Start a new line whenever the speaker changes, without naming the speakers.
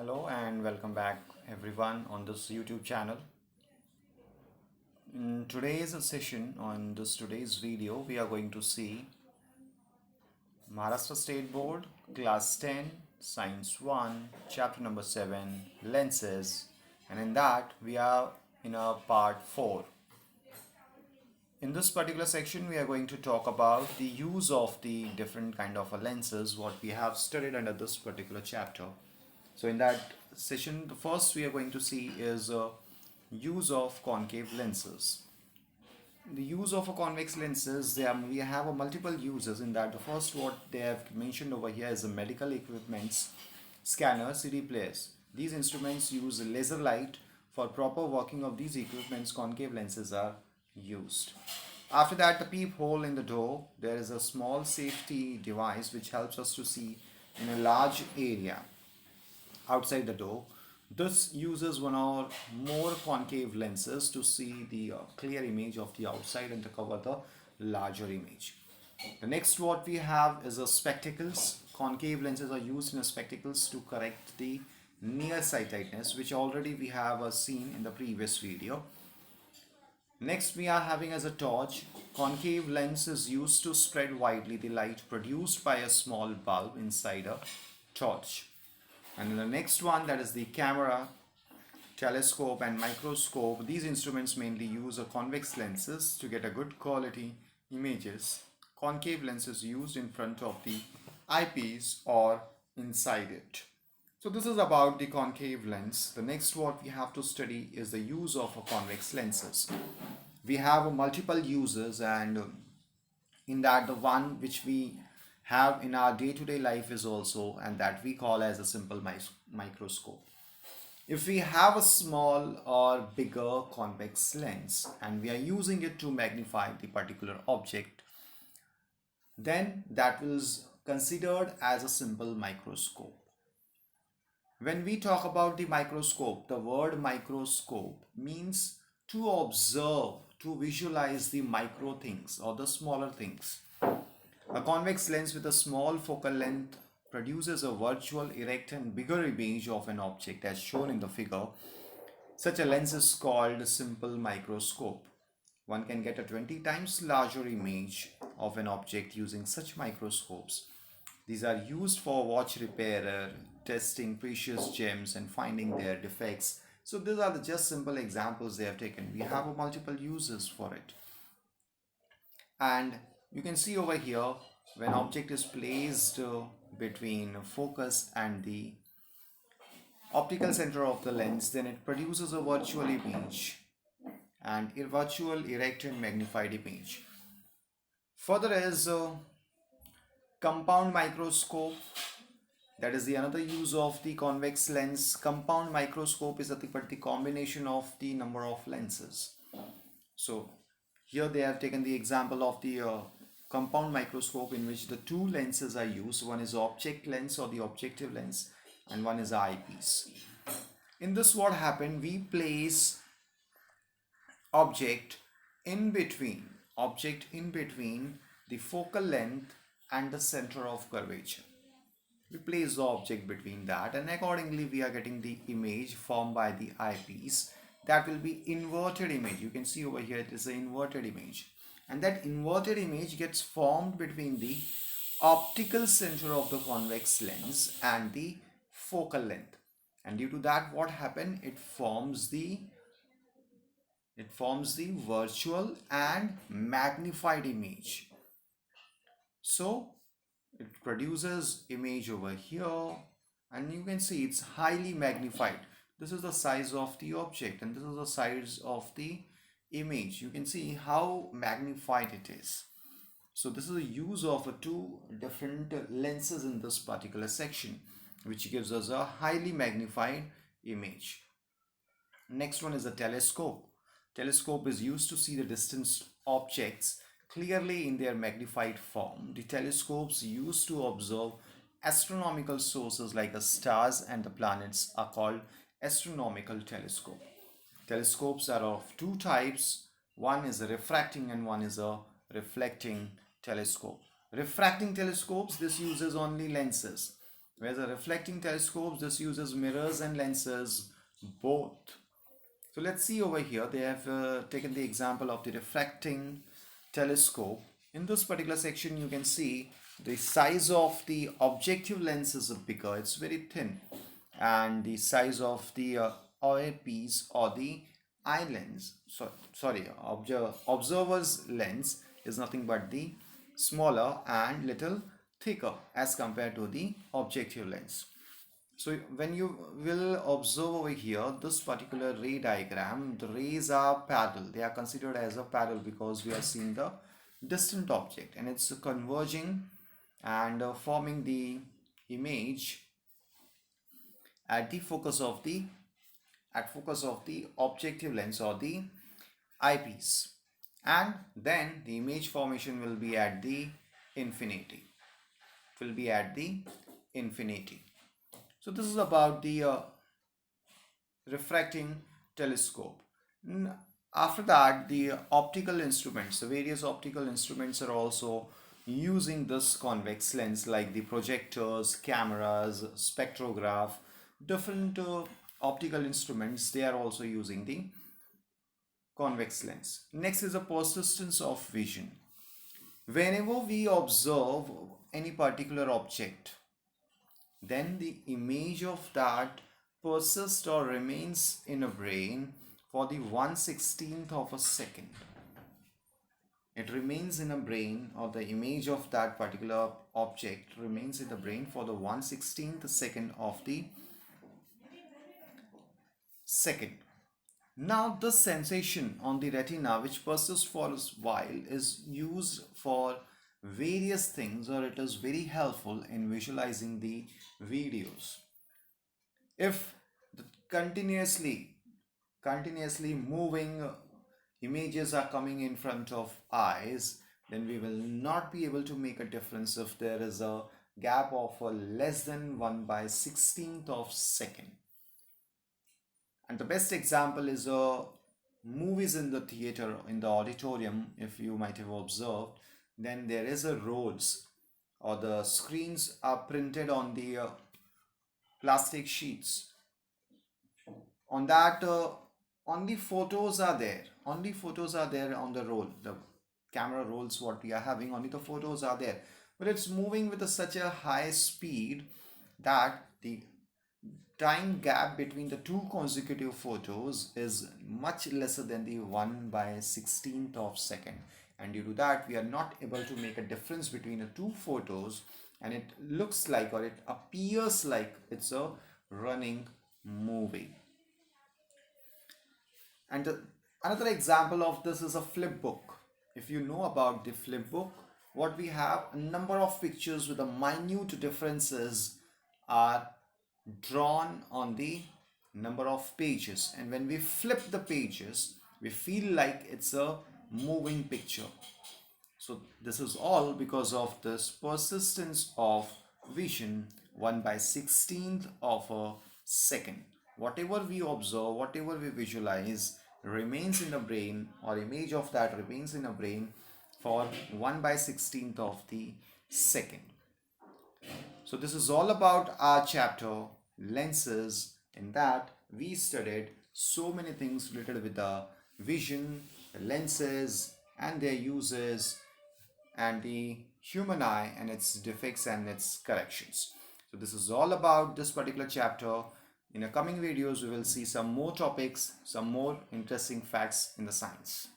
Hello and welcome back everyone on this YouTube channel. In today's session, on this today's video, we are going to see Maharashtra State Board, Class 10, Science 1, Chapter number 7, Lenses, and in that we are in a part 4. In this particular section, we are going to talk about the use of the different kind of lenses, what we have studied under this particular chapter. So in that session, the first we are going to see is use of concave lenses. The use of a convex lenses, we have a multiple uses in that. The first what they have mentioned over here is the medical equipments, scanners, CD players. These instruments use laser light. For proper working of these equipments, concave lenses are used. After that, the peephole in the door, there is a small safety device which helps us to see in a large area outside the door. This uses one or more concave lenses to see the clear image of the outside and to cover the larger image. The next what we have is a spectacles. Concave lenses are used in spectacles to correct the nearsightedness, which already we have seen in the previous video. Next we are having as a torch. Concave lens is used to spread widely the light produced by a small bulb inside a torch. And the next one, that is the camera, telescope and microscope. These instruments mainly use a convex lenses to get a good quality images. Concave lenses used in front of the eyepiece or inside it. So this is about the concave lens. The next what we have to study is the use of a convex lenses. We have multiple uses, and in that the one which we have in our day-to-day life is also, and that we call as a simple microscope. If we have a small or bigger convex lens and we are using it to magnify the particular object, then that is considered as a simple microscope. When we talk about the microscope, the word microscope means to observe, to visualize the micro things or the smaller things. A convex lens with a small focal length produces a virtual, erect and bigger image of an object as shown in the figure. Such a lens is called a simple microscope. One can get a 20 times larger image of an object using such microscopes. These are used for watch repairer, testing precious gems and finding their defects. So these are just simple examples they have taken. We have multiple uses for it. And you can see over here, when object is placed between focus and the optical center of the lens, then it produces a virtual image and a virtual erect and magnified image. Further is compound microscope. That is the another use of the convex lens. Compound microscope is the combination of the number of lenses. So here they have taken the example of the compound microscope in which the two lenses are used. One is object lens or the objective lens and one is eyepiece. In this what happened, we place object in between the focal length and the center of curvature. We place the object between that, and accordingly we are getting the image formed by the eyepiece. That will be inverted image. You can see over here it is an inverted image, and that inverted image gets formed between the optical center of the convex lens and the focal length, and due to that what happened, it forms the virtual and magnified image. So it produces image over here, and you can see it's highly magnified. This is the size of the object and this is the size of the image. You can see how magnified it is. So this is the use of two different lenses in this particular section, which gives us a highly magnified image. Next one is a telescope. Telescope is used to see the distant objects clearly in their magnified form. The telescopes used to observe astronomical sources like the stars and the planets are called astronomical telescope. Telescopes are of two types. One is a refracting and one is a reflecting telescope. Refracting telescopes, this uses only lenses. Whereas a reflecting telescope, this uses mirrors and lenses both. So let's see over here, they have taken the example of the refracting telescope. In this particular section, you can see the size of the objective lens is bigger, it's very thin, and the size of the eyepiece or the eye lens, observer's lens is nothing but the smaller and little thicker as compared to the objective lens. So when you will observe over here, this particular ray diagram, the rays are parallel. They are considered as a parallel because we are seeing the distant object and it's converging and forming the image at the focus of the objective lens or the eyepiece, and then the image formation will be at the infinity. It will be at the infinity. So this is about the refracting telescope. After that, the optical instruments, the various optical instruments are also using this convex lens, like the projectors, cameras, spectrograph, different optical instruments, they are also using the convex lens. Next is the persistence of vision. Whenever we observe any particular object, then the image of that persists or remains in a brain for the 1/16th of a second. It remains in a brain, or the image of that particular object remains in the brain for the 1/16th second of the second. Now this sensation on the retina which persists for a while is used for various things, or it is very helpful in visualizing the videos. If the continuously moving images are coming in front of eyes, then we will not be able to make a difference if there is a gap of less than 1/16th of second. And the best example is movies in the theater, in the auditorium. If you might have observed, then there is a roads, or the screens are printed on the plastic sheets. On that, only photos are there. Only photos are there on the roll. The camera rolls what we are having, only the photos are there. But it's moving with such a high speed that the time gap between the two consecutive photos is much lesser than the 1/16th of second, and due to that we are not able to make a difference between the two photos, and it looks like, or it appears like, it's a running movie. And another example of this is a flip book. If you know about the flip book, what we have, a number of pictures with a minute differences are drawn on the number of pages, and when we flip the pages we feel like it's a moving picture. So this is all because of this persistence of vision, 1/16th of a second. Whatever we observe, whatever we visualize remains in the brain, or image of that remains in the brain for 1/16th of the second. So this is all about our chapter lenses. In that we studied so many things related with the vision, the lenses and their uses, and the human eye and its defects and its corrections. So this is all about this particular chapter. In the coming videos we will see some more topics, some more interesting facts in the science.